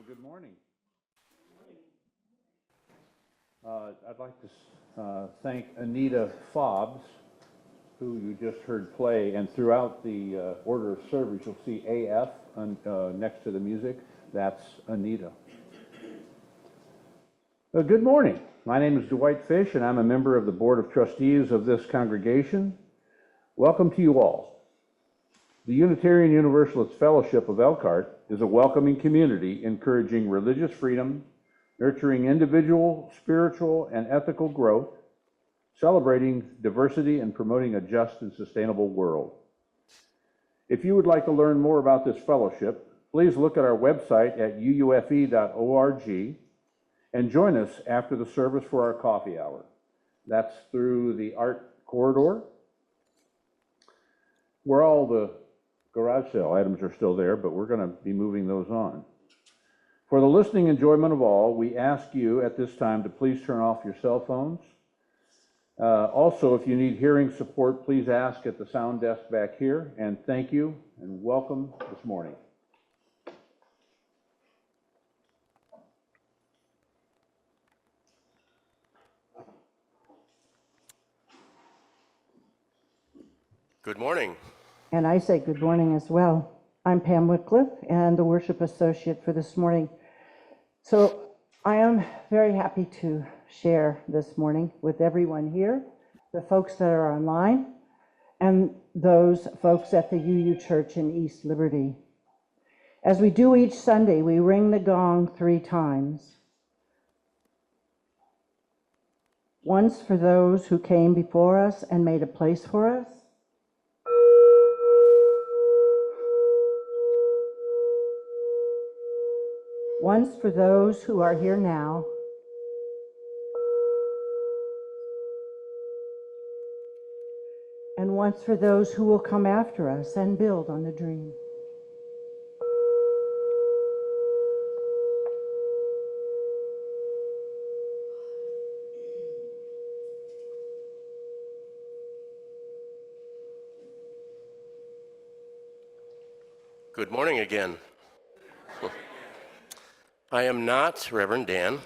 Good morning. I'd like to thank Anita Fobbs, who you just heard play, and throughout the order of service, you'll see AF next to the music. That's Anita. Good morning. My name is Dwight Fish, and I'm a member of the Board of Trustees of this congregation. Welcome to you all. The Unitarian Universalist Fellowship of Elkhart is a welcoming community encouraging religious freedom, nurturing individual, spiritual, and ethical growth, celebrating diversity, and promoting a just and sustainable world. If you would like to learn more about this fellowship, please look at our website at uufe.org and join us after the service for our coffee hour. That's through the art corridor, where all the garage sale items are still there, but we're going to be moving those on. For the listening enjoyment of all, we ask you at this time to please turn off your cell phones. Also, if you need hearing support, please ask at the sound desk back here. And thank you and welcome this morning. Good morning. And I say good morning as well. I'm Pam Wycliffe and the worship associate for this morning. So I am very happy to share this morning with everyone here, the folks that are online, and those folks at the UU Church in East Liberty. As we do each Sunday, we ring the gong 3 times. Once for those who came before us and made a place for us. Once for those who are here now. And once for those who will come after us and build on the dream. Good morning again. I am not Reverend Dan.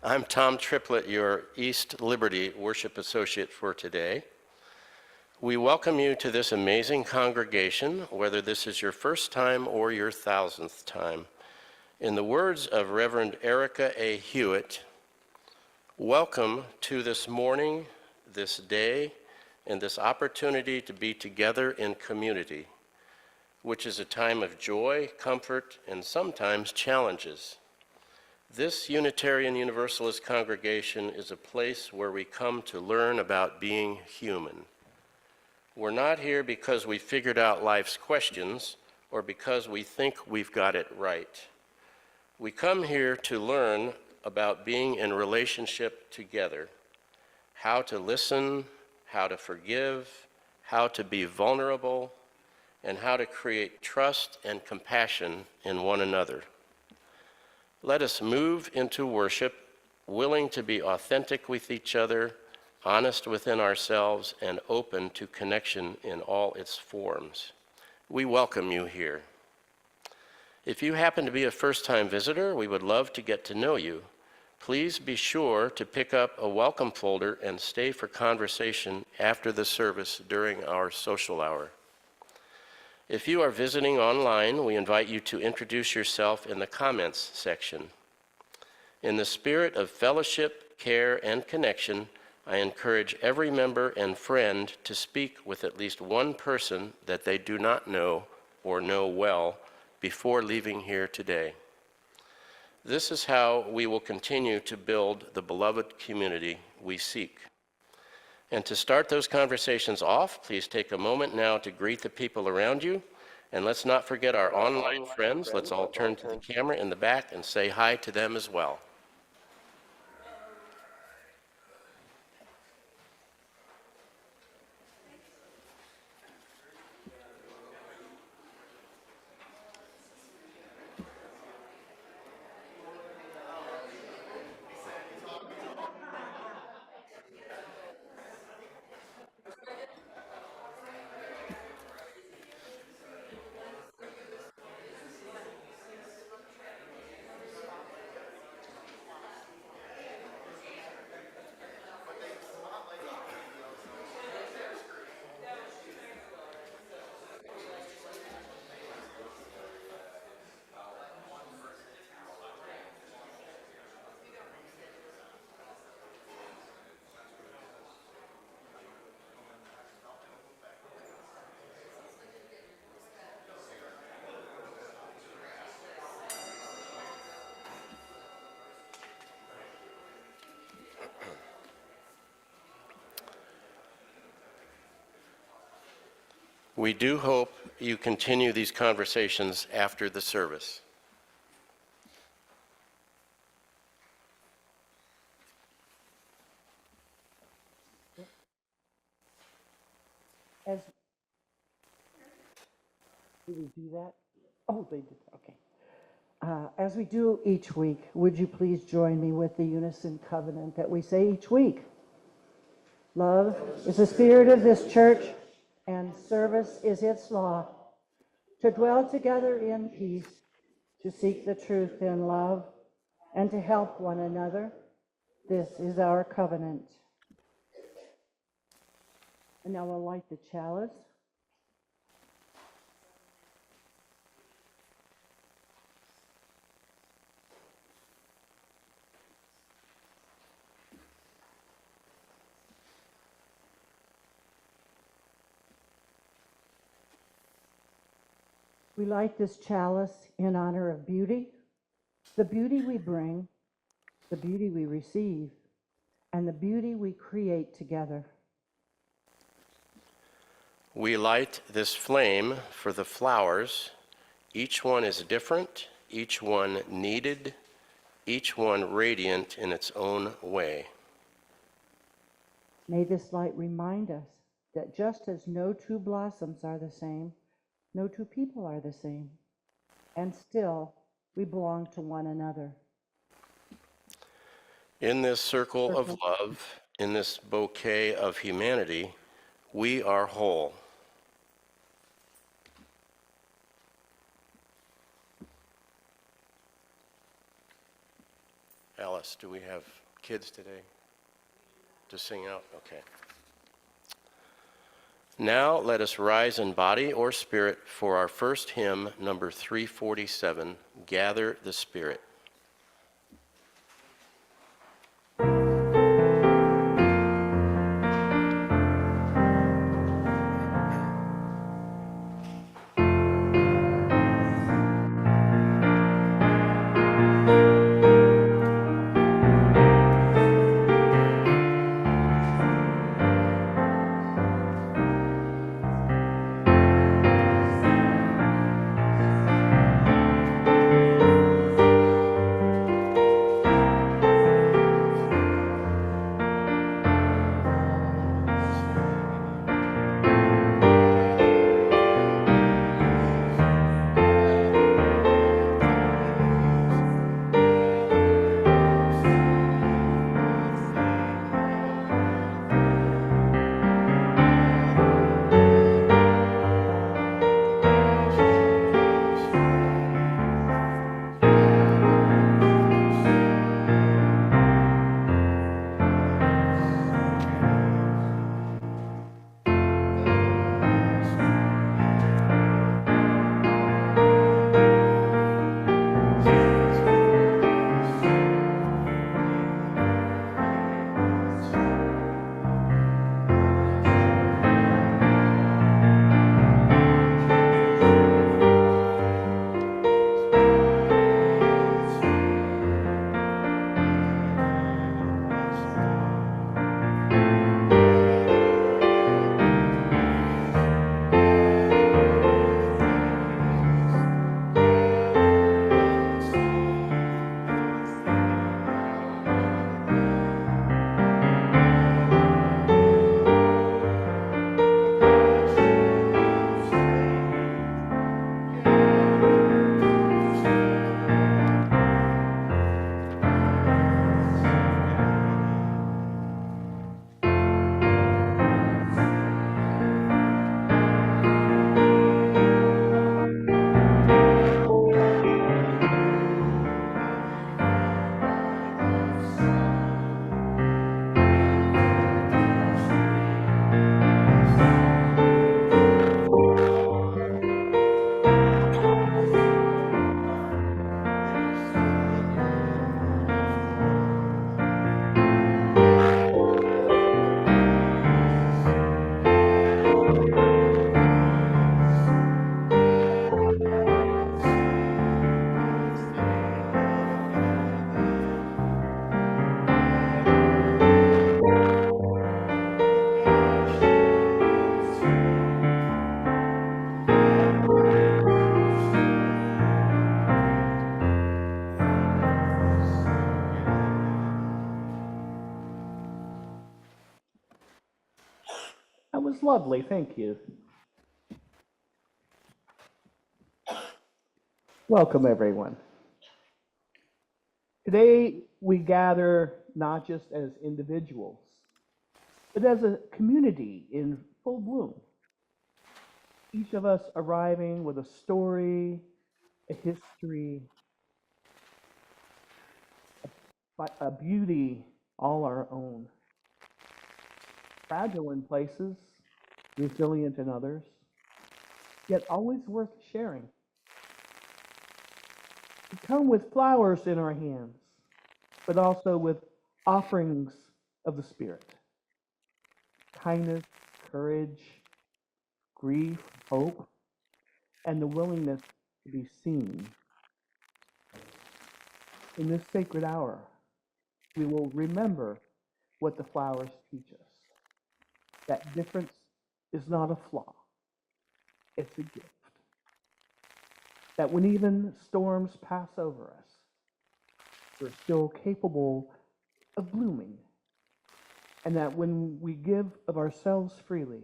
I'm Tom Triplett, your East Liberty worship associate for today. We welcome you to this amazing congregation, whether this is your first time or your 1000th time. In the words of Reverend Erica A. Hewitt, welcome to this morning, this day, and this opportunity to be together in community, which is a time of joy, comfort, and sometimes challenges. This Unitarian Universalist congregation is a place where we come to learn about being human. We're not here because we figured out life's questions or because we think we've got it right. We come here to learn about being in relationship together, how to listen, how to forgive, how to be vulnerable, and how to create trust and compassion in one another. Let us move into worship, willing to be authentic with each other, honest within ourselves, and open to connection in all its forms. We welcome you here. If you happen to be a first-time visitor, we would love to get to know you. Please be sure to pick up a welcome folder and stay for conversation after the service during our social hour. If you are visiting online, we invite you to introduce yourself in the comments section. In the spirit of fellowship, care, and connection, I encourage every member and friend to speak with at least one person that they do not know or know well before leaving here today. This is how we will continue to build the beloved community we seek. And to start those conversations off, please take a moment now to greet the people around you. And let's not forget our online friends. Let's all turn to the camera in the back and say hi to them as well. We do hope you continue these conversations after the service. As, do we do that? Oh, they did, okay. As we do each week, would you please join me with the unison covenant that we say each week? Love is the spirit of this church, and service is its law. To dwell together in peace, to seek the truth in love, and to help one another. This is our covenant. And now we'll light the chalice. We light this chalice in honor of beauty, the beauty we bring, the beauty we receive, and the beauty we create together. We light this flame for the flowers. Each one is different, each one needed, each one radiant in its own way. May this light remind us that just as no two blossoms are the same, no two people are the same, and still we belong to one another. In this circle of love, in this bouquet of humanity, we are whole. Alice, do we have kids today to sing out? Okay. Now let us rise in body or spirit for our first hymn, number 347, Gather the Spirit. lovely, thank you. Welcome, everyone. Today, we gather not just as individuals, but as a community in full bloom. Each of us arriving with a story, a history, a beauty all our own. Fragile in places, resilient in others, yet always worth sharing. We come with flowers in our hands, but also with offerings of the Spirit. Kindness, courage, grief, hope, and the willingness to be seen. In this sacred hour, we will remember what the flowers teach us. That difference is not a flaw, it's a gift. That when even storms pass over us, we're still capable of blooming. And that when we give of ourselves freely,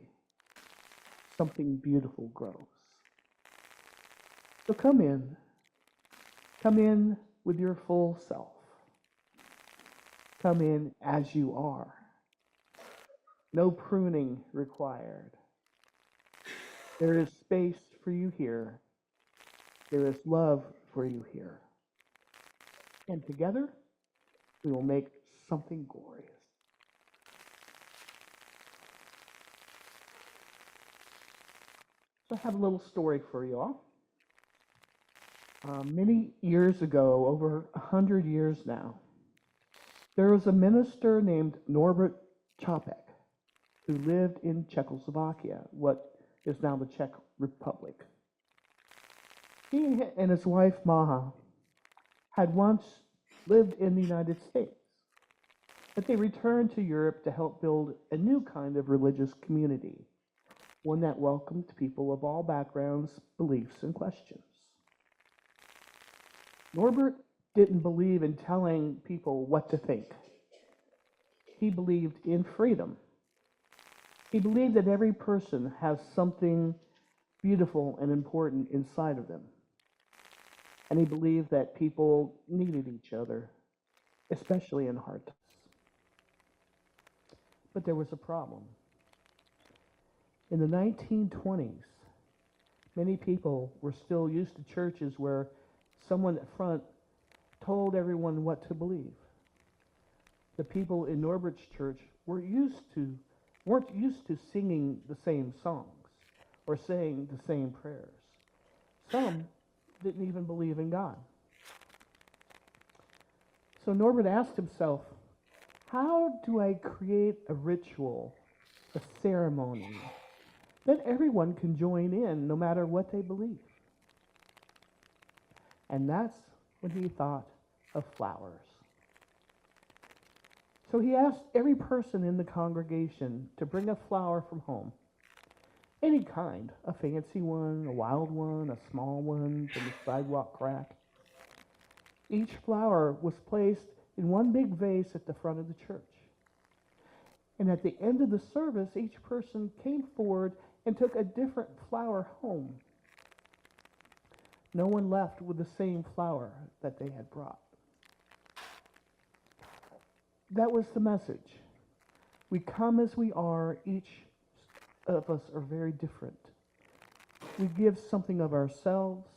something beautiful grows. So come in with your full self. Come in as you are. No pruning required. There is space for you here. There is love for you here. And together, we will make something glorious. So I have a little story for you all. Many years ago, over 100 years now, there was a minister named Norbert Čapek who lived in Czechoslovakia, what is now the Czech Republic. He and his wife Maha had once lived in the United States, but they returned to Europe to help build a new kind of religious community, one that welcomed people of all backgrounds, beliefs, and questions. Norbert didn't believe in telling people what to think. He believed in freedom. He believed that every person has something beautiful and important inside of them. And he believed that people needed each other, especially in hard times. But there was a problem. In the 1920s, many people were still used to churches where someone at front told everyone what to believe. The people in Norbert's church weren't used to singing the same songs or saying the same prayers. Some didn't even believe in God. So Norbert asked himself, how do I create a ritual, a ceremony, that everyone can join in no matter what they believe? And that's when he thought of flowers. So he asked every person in the congregation to bring a flower from home. Any kind, a fancy one, a wild one, a small one from the sidewalk crack. Each flower was placed in one big vase at the front of the church. And at the end of the service, each person came forward and took a different flower home. No one left with the same flower that they had brought. That was the message. We come as we are. Each of us are very different. We give something of ourselves,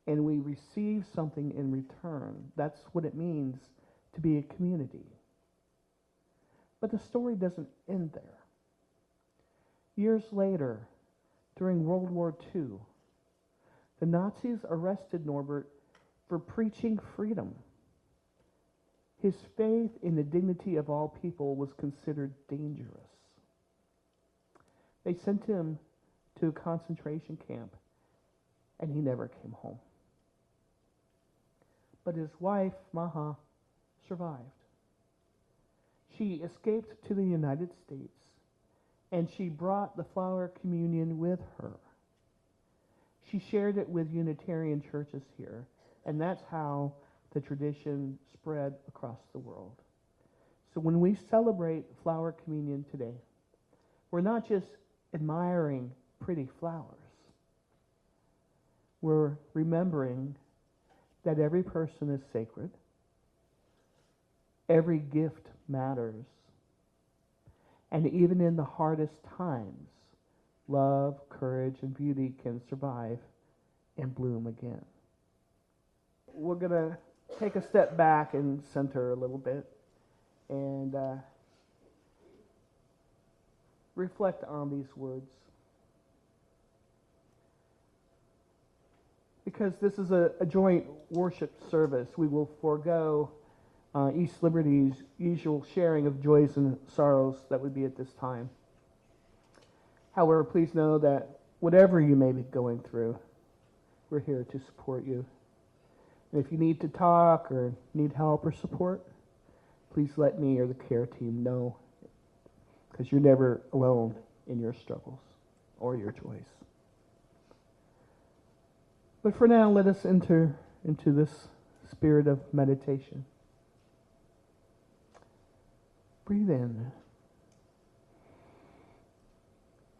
and we receive something in return. That's what it means to be a community. But the story doesn't end there. Years later, during World War II, the Nazis arrested Norbert for preaching freedom. His faith in the dignity of all people was considered dangerous. They sent him to a concentration camp, and he never came home. But his wife, Maha, survived. She escaped to the United States, and she brought the flower communion with her. She shared it with Unitarian churches here, and that's how the tradition spread across the world. So when we celebrate flower communion today, we're not just admiring pretty flowers. We're remembering that every person is sacred, every gift matters, and even in the hardest times, love, courage, and beauty can survive and bloom again. We're going to take a step back and center a little bit and reflect on these words. Because this is a joint worship service, we will forego East Liberty's usual sharing of joys and sorrows that would be at this time. However, please know that whatever you may be going through, we're here to support you. And if you need to talk or need help or support, please let me or the care team know, because you're never alone in your struggles or your joys. But for now, let us enter into this spirit of meditation. Breathe in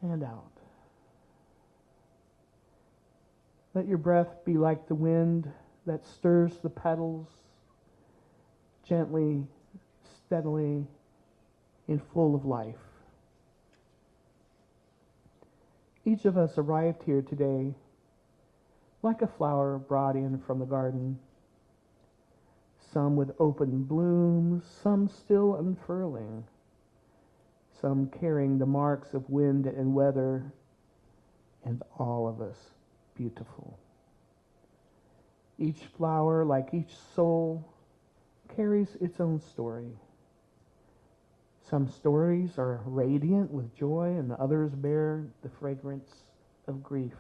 and out. Let your breath be like the wind that stirs the petals gently, steadily, and full of life. Each of us arrived here today like a flower brought in from the garden, some with open blooms, some still unfurling, some carrying the marks of wind and weather, and all of us beautiful. Each flower, like each soul, carries its own story. Some stories are radiant with joy, and others bear the fragrance of grief.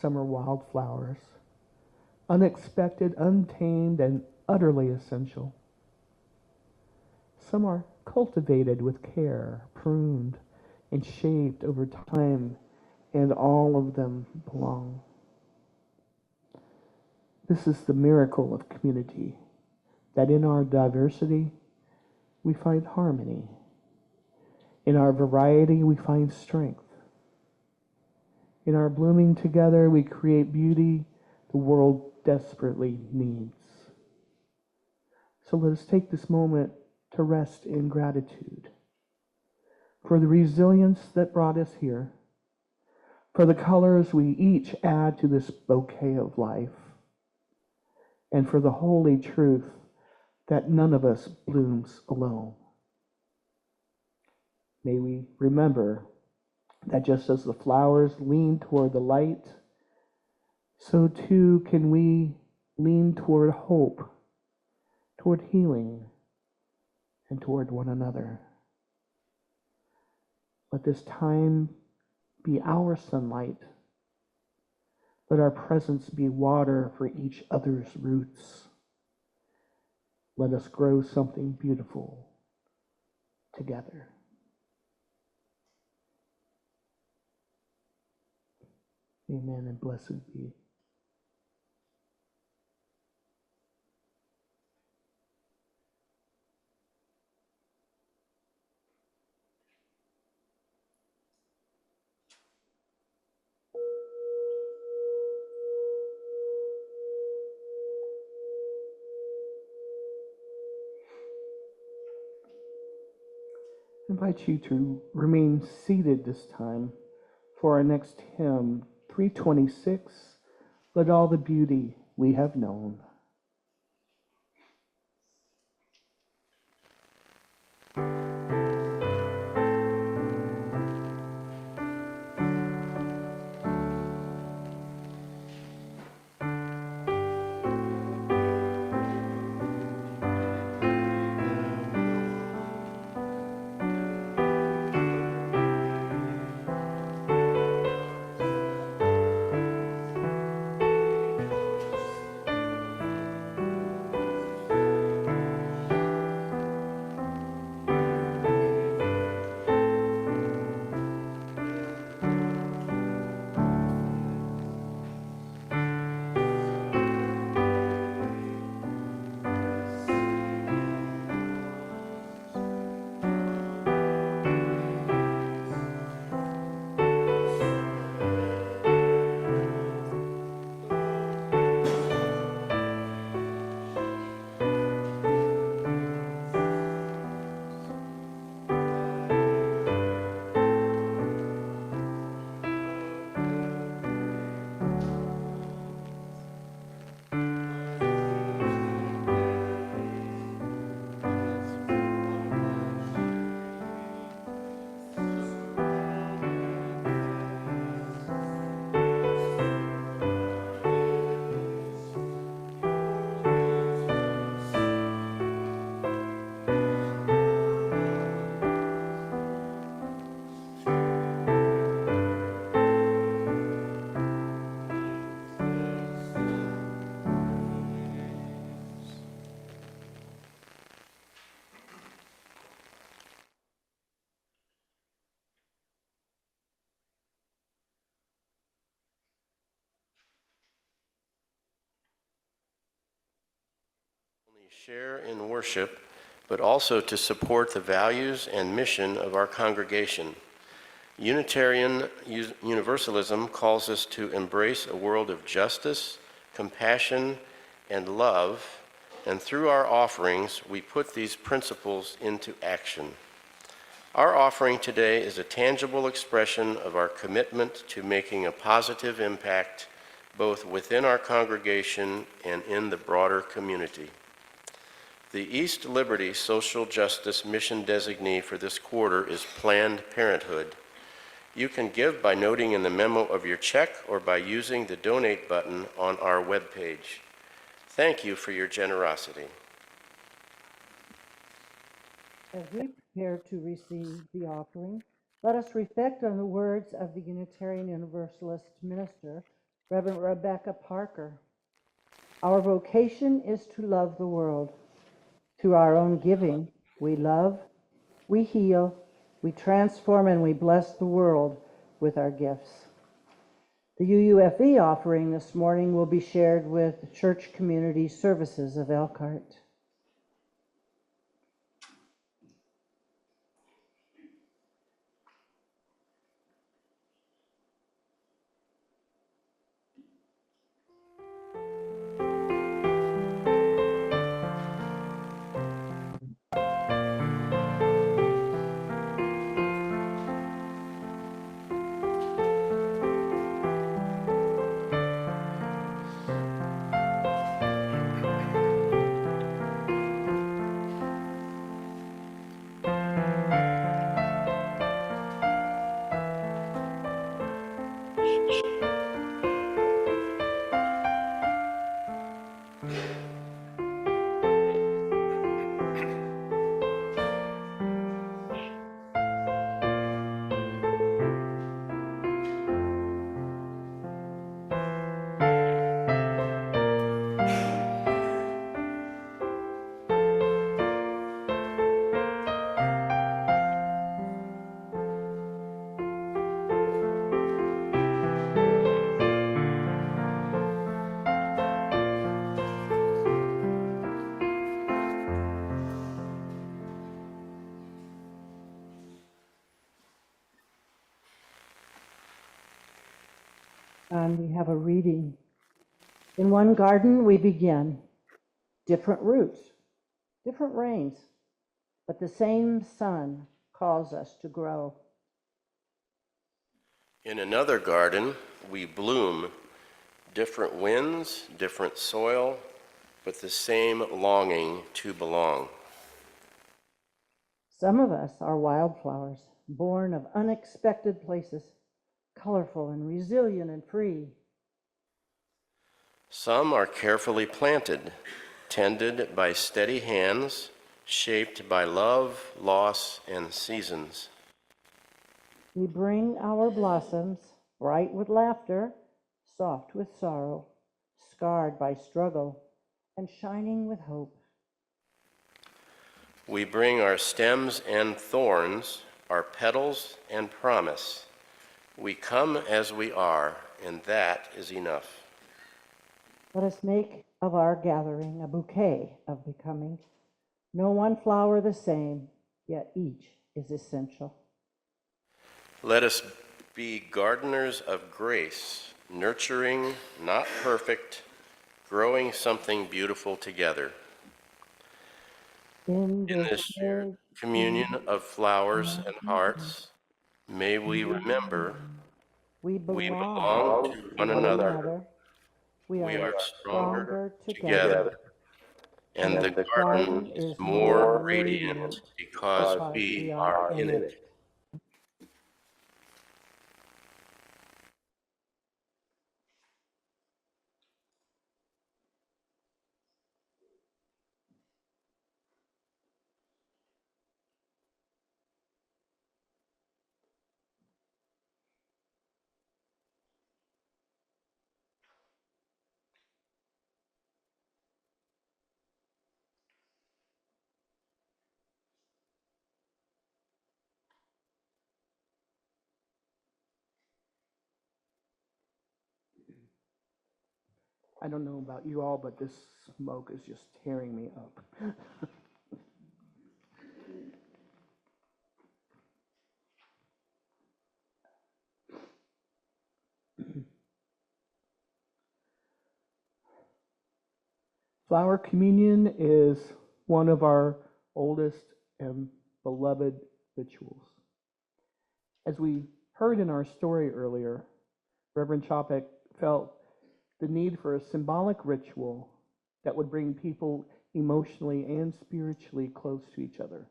Some are wildflowers, unexpected, untamed, and utterly essential. Some are cultivated with care, pruned and shaped over time, and all of them belong. This is the miracle of community, that in our diversity we find harmony. In our variety we find strength. In our blooming together, we create beauty the world desperately needs. So let us take this moment to rest in gratitude for the resilience that brought us here, for the colors we each add to this bouquet of life, and for the holy truth that none of us blooms alone. May we remember that just as the flowers lean toward the light, so too can we lean toward hope, toward healing, and toward one another. Let this time be our sunlight. Let our presence be water for each other's roots. Let us grow something beautiful together. Amen, and blessed be. I invite you to remain seated this time for our next hymn, 326, Let All the Beauty We Have Known. share in worship, but also to support the values and mission of our congregation. Unitarian Universalism calls us to embrace a world of justice, compassion, and love, and through our offerings, we put these principles into action. Our offering today is a tangible expression of our commitment to making a positive impact both within our congregation and in the broader community. The East Liberty Social Justice Mission designee for this quarter is Planned Parenthood. You can give by noting in the memo of your check or by using the donate button on our webpage. Thank you for your generosity. As we prepare to receive the offering, let us reflect on the words of the Unitarian Universalist minister, Reverend Rebecca Parker. Our vocation is to love the world. Through our own giving, we love, we heal, we transform, and we bless the world with our gifts. The UUFE offering this morning will be shared with Church Community Services of Elkhart. And we have a reading. In one garden we begin, different roots, different rains, but the same sun calls us to grow. In another garden, we bloom, different winds, different soil, but the same longing to belong. Some of us are wildflowers, born of unexpected places, colorful and resilient and free. Some are carefully planted, tended by steady hands, shaped by love, loss, and seasons. We bring our blossoms, bright with laughter, soft with sorrow, scarred by struggle, and shining with hope. We bring our stems and thorns, our petals and promise. We come as we are, and that is enough. Let us make of our gathering a bouquet of becoming. No one flower the same, yet each is essential. Let us be gardeners of grace, nurturing, not perfect, growing something beautiful together. In this shared communion of flowers and hearts, may we remember we we belong belong to one another. We We are are stronger together. together, and the The garden garden is is more more radiant radiant because because we we are are in in it. I don't know about you all, but this smoke is just tearing me up. Flower communion is one of our oldest and beloved rituals. As we heard in our story earlier, Reverend Chopek felt the need for a symbolic ritual that would bring people emotionally and spiritually close to each other,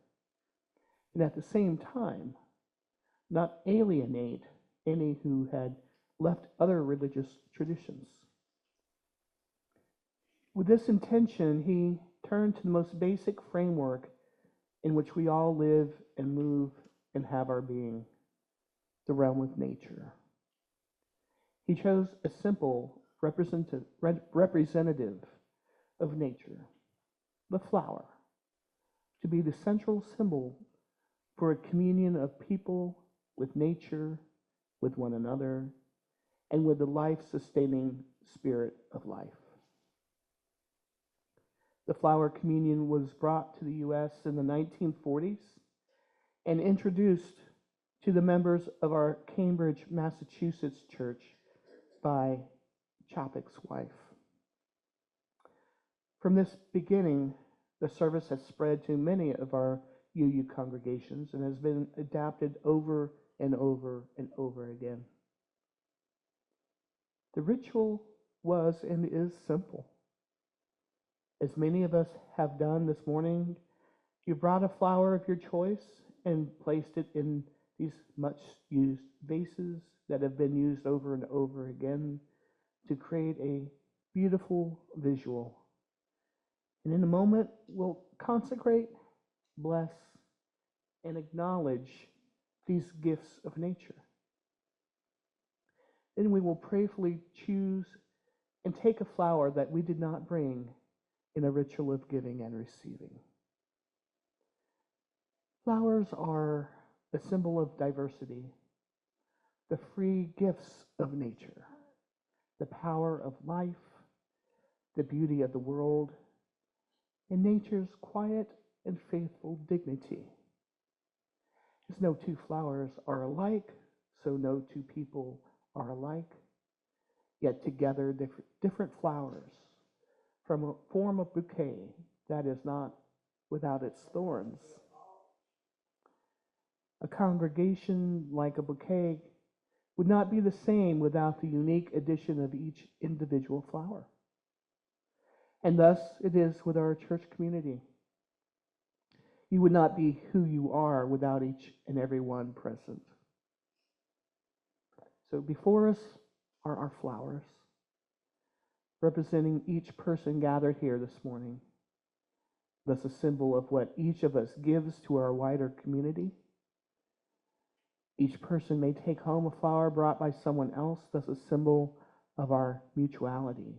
and at the same time, not alienate any who had left other religious traditions. With this intention, he turned to the most basic framework in which we all live and move and have our being, the realm of nature. He chose a simple representative of nature, the flower, to be the central symbol for a communion of people with nature, with one another, and with the life-sustaining spirit of life. The flower communion was brought to the U.S. in the 1940s and introduced to the members of our Cambridge, Massachusetts church by Chopek's wife. From this beginning, the service has spread to many of our UU congregations and has been adapted over and over and over again. The ritual was and is simple. As many of us have done this morning, you brought a flower of your choice and placed it in these much used vases that have been used over and over again to create a beautiful visual. And in a moment, we'll consecrate, bless, and acknowledge these gifts of nature. Then we will prayerfully choose and take a flower that we did not bring in a ritual of giving and receiving. Flowers are a symbol of diversity, the free gifts of nature, the power of life, the beauty of the world, and nature's quiet and faithful dignity. As no two flowers are alike, so no two people are alike, yet together different flowers form a bouquet that is not without its thorns. A congregation like a bouquet would not be the same without the unique addition of each individual flower. And thus it is with our church community. You would not be who you are without each and every one present. So before us are our flowers, representing each person gathered here this morning, thus a symbol of what each of us gives to our wider community. Each person may take home a flower brought by someone else, thus a symbol of our mutuality.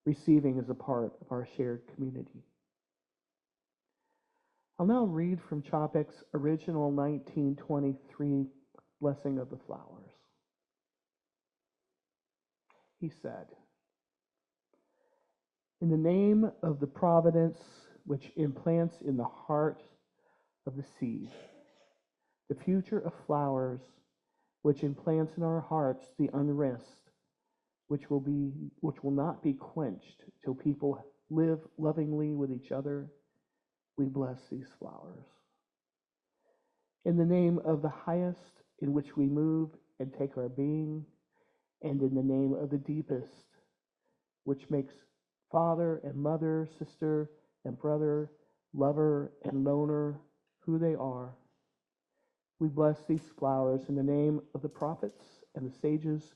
Receiving is a part of our shared community. I'll now read from Chopek's original 1923 Blessing of the Flowers. He said, "In the name of the providence which implants in the heart of the seed the future of flowers, which implants in our hearts the unrest which will not be quenched till people live lovingly with each other, we bless these flowers. In the name of the highest in which we move and take our being, and in the name of the deepest, which makes father and mother, sister and brother, lover and loner who they are, we bless these flowers in the name of the prophets and the sages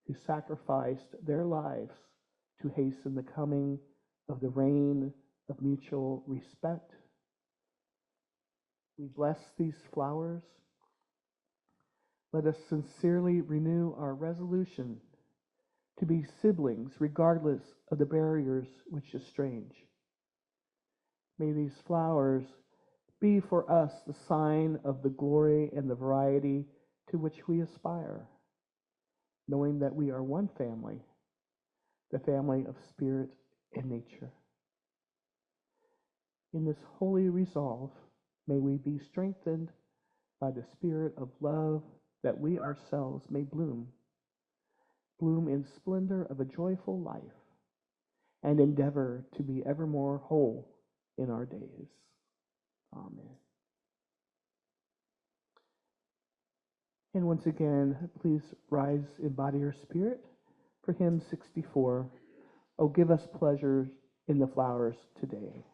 who sacrificed their lives to hasten the coming of the reign of mutual respect. We bless these flowers. Let us sincerely renew our resolution to be siblings regardless of the barriers which estrange. May these flowers be for us the sign of the glory and the variety to which we aspire, knowing that we are one family, the family of spirit and nature. In this holy resolve, may we be strengthened by the spirit of love, that we ourselves may bloom in splendor of a joyful life, and endeavor to be evermore whole in our days. Amen. And once again, please rise in body or spirit for hymn 64, "Oh, give us pleasure in the flowers today."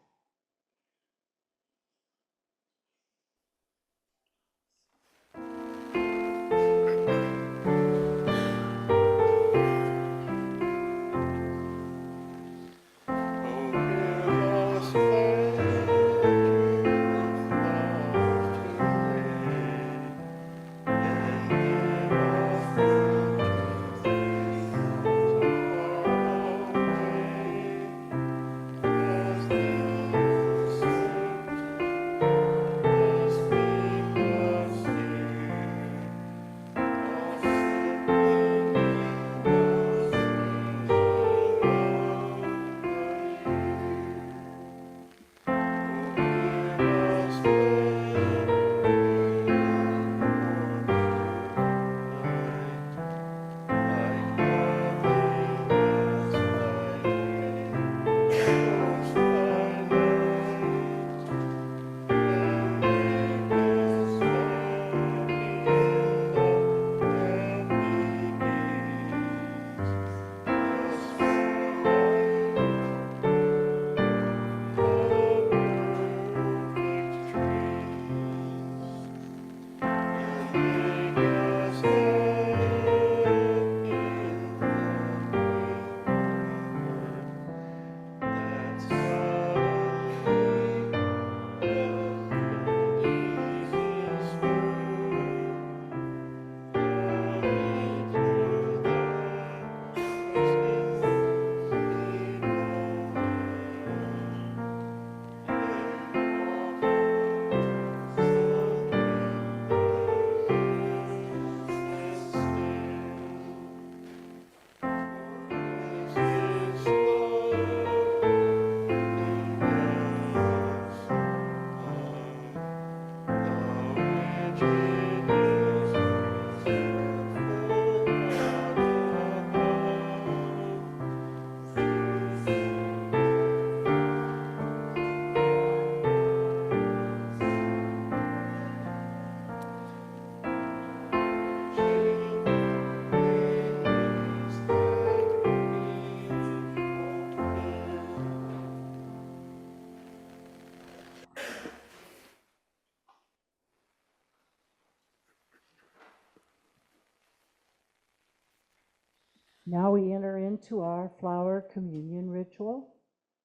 Now we enter into our flower communion ritual,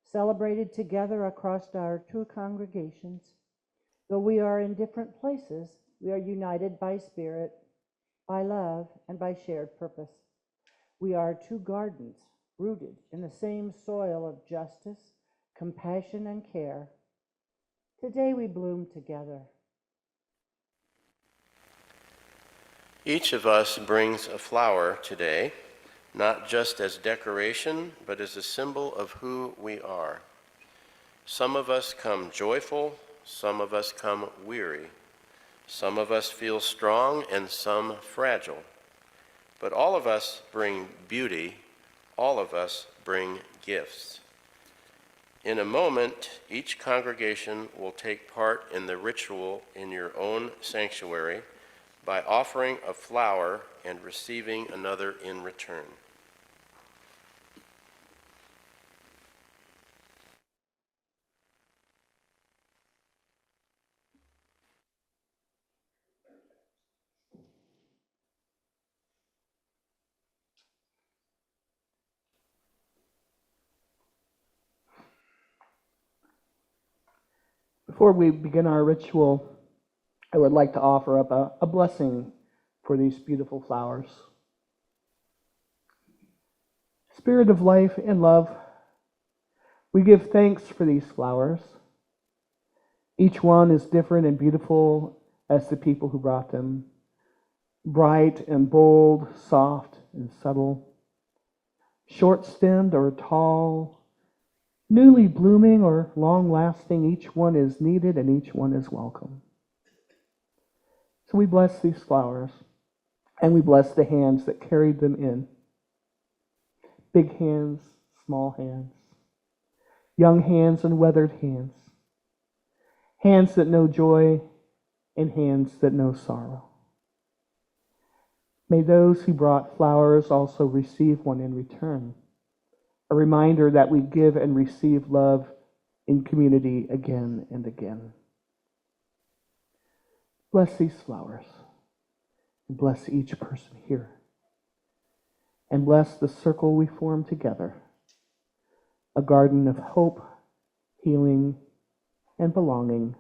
celebrated together across our two congregations. Though we are in different places, we are united by spirit, by love, and by shared purpose. We are two gardens rooted in the same soil of justice, compassion, and care. Today we bloom together. Each of us brings a flower today, not just as decoration, but as a symbol of who we are. Some of us come joyful, some of us come weary. Some of us feel strong and some fragile. But all of us bring beauty, all of us bring gifts. In a moment, each congregation will take part in the ritual in your own sanctuary by offering a flower and receiving another in return. Before we begin our ritual, I would like to offer up a blessing for these beautiful flowers. Spirit of life and love, we give thanks for these flowers. Each one is different and beautiful as the people who brought them. Bright and bold, soft and subtle. short-stemmed or tall, newly blooming or long-lasting, each one is needed and each one is welcome. So we bless these flowers, and we bless the hands that carried them in. Big hands, small hands, young hands and weathered hands, hands that know joy and hands that know sorrow. May those who brought flowers also receive one in return, a reminder that we give and receive love in community again and again. Bless these flowers, and bless each person here, and bless the circle we form together, a garden of hope, healing, and belonging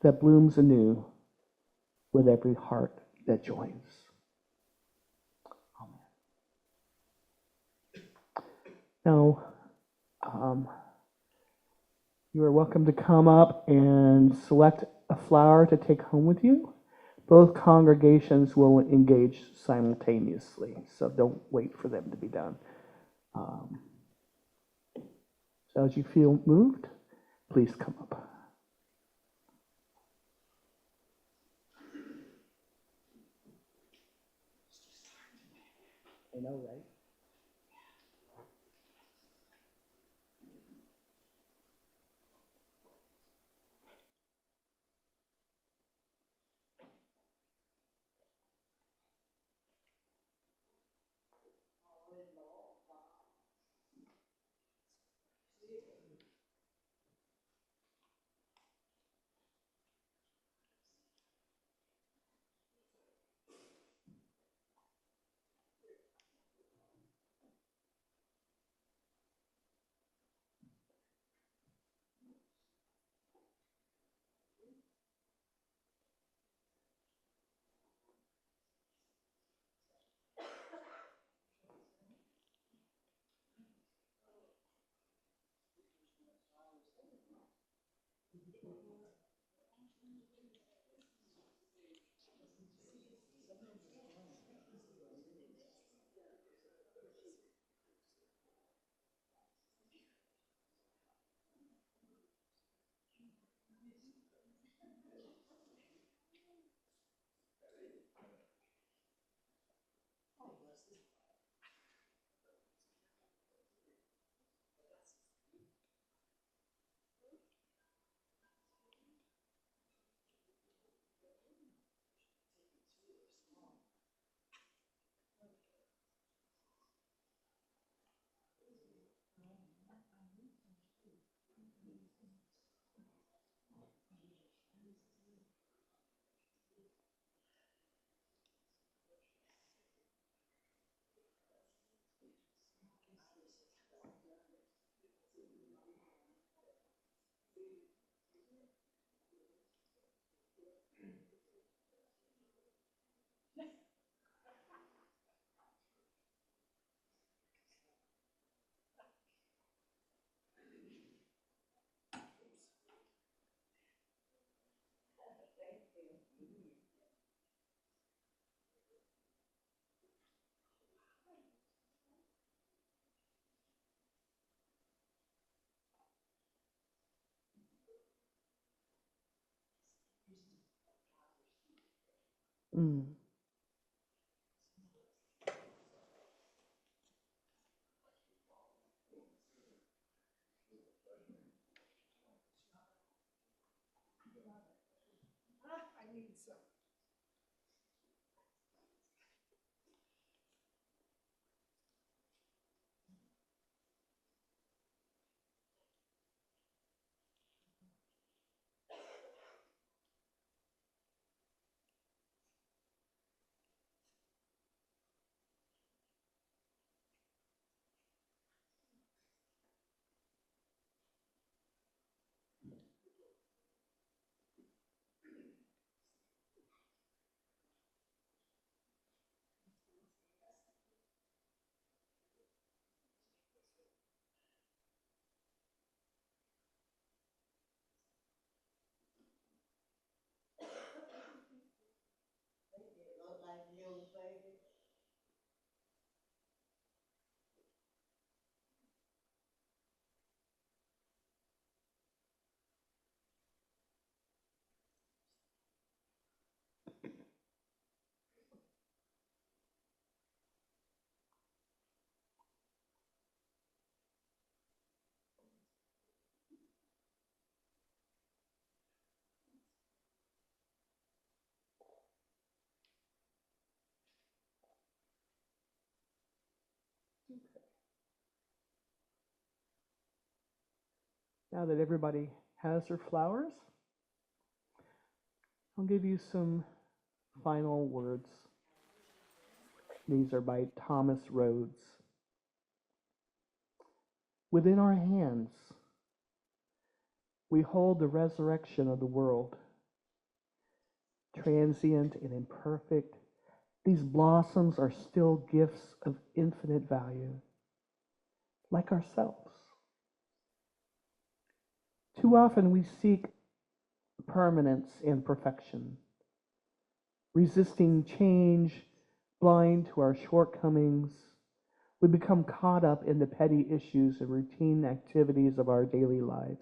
that blooms anew with every heart that joins. Amen. Now, you are welcome to come up and select a flower to take home with you. Both congregations will engage simultaneously, so don't wait for them to be done. So as you feel moved, please come up. I know, right? Mm. Now that everybody has their flowers, I'll give you some final words. These are by Thomas Rhodes. Within our hands, we hold the resurrection of the world. Transient and imperfect, these blossoms are still gifts of infinite value, like ourselves. Too often we seek permanence and perfection, resisting change, blind to our shortcomings. We become caught up in the petty issues and routine activities of our daily lives.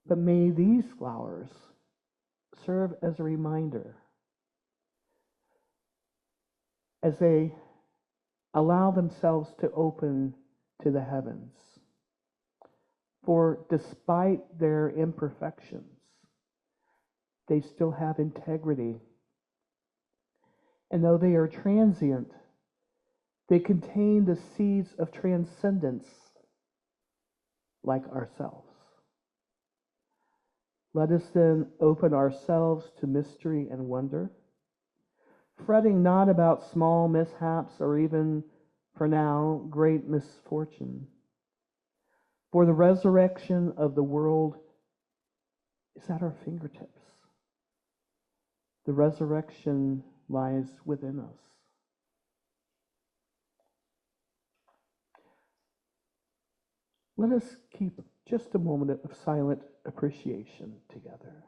But may these flowers serve as a reminder as they allow themselves to open to the heavens. For despite their imperfections, they still have integrity. And though they are transient, they contain the seeds of transcendence like ourselves. Let us then open ourselves to mystery and wonder, fretting not about small mishaps or even, for now, great misfortune. For the resurrection of the world is at our fingertips. The resurrection lies within us. Let us keep just a moment of silent appreciation together.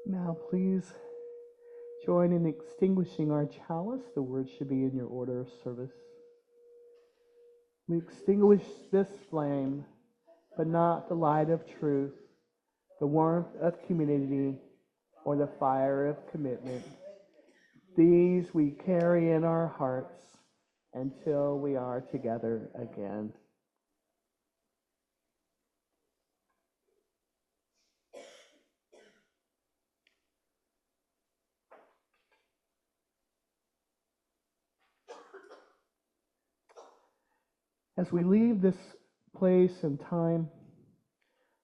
Now, please join in extinguishing our chalice. The words should be in your order of service. We extinguish this flame, but not the light of truth, the warmth of community, or the fire of commitment. These we carry in our hearts until we are together again. As we leave this place and time,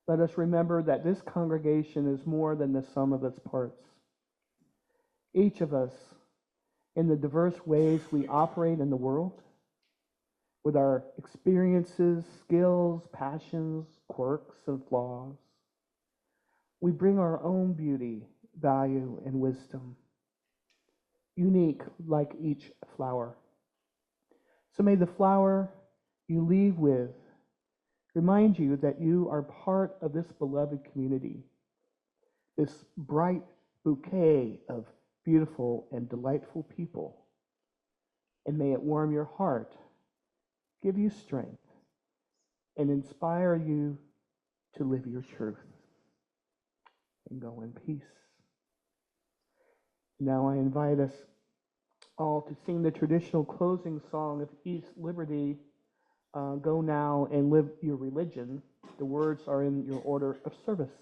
let us remember that this congregation is more than the sum of its parts. Each of us, in the diverse ways we operate in the world, with our experiences, skills, passions, quirks, and flaws, we bring our own beauty, value, and wisdom, unique like each flower. So may the flower you leave with remind you that you are part of this beloved community, this bright bouquet of beautiful and delightful people. And may it warm your heart, give you strength, and inspire you to live your truth. And go in peace. Now I invite us all to sing the traditional closing song of East Liberty, Go Now and Live Your Religion. The words are in your order of service.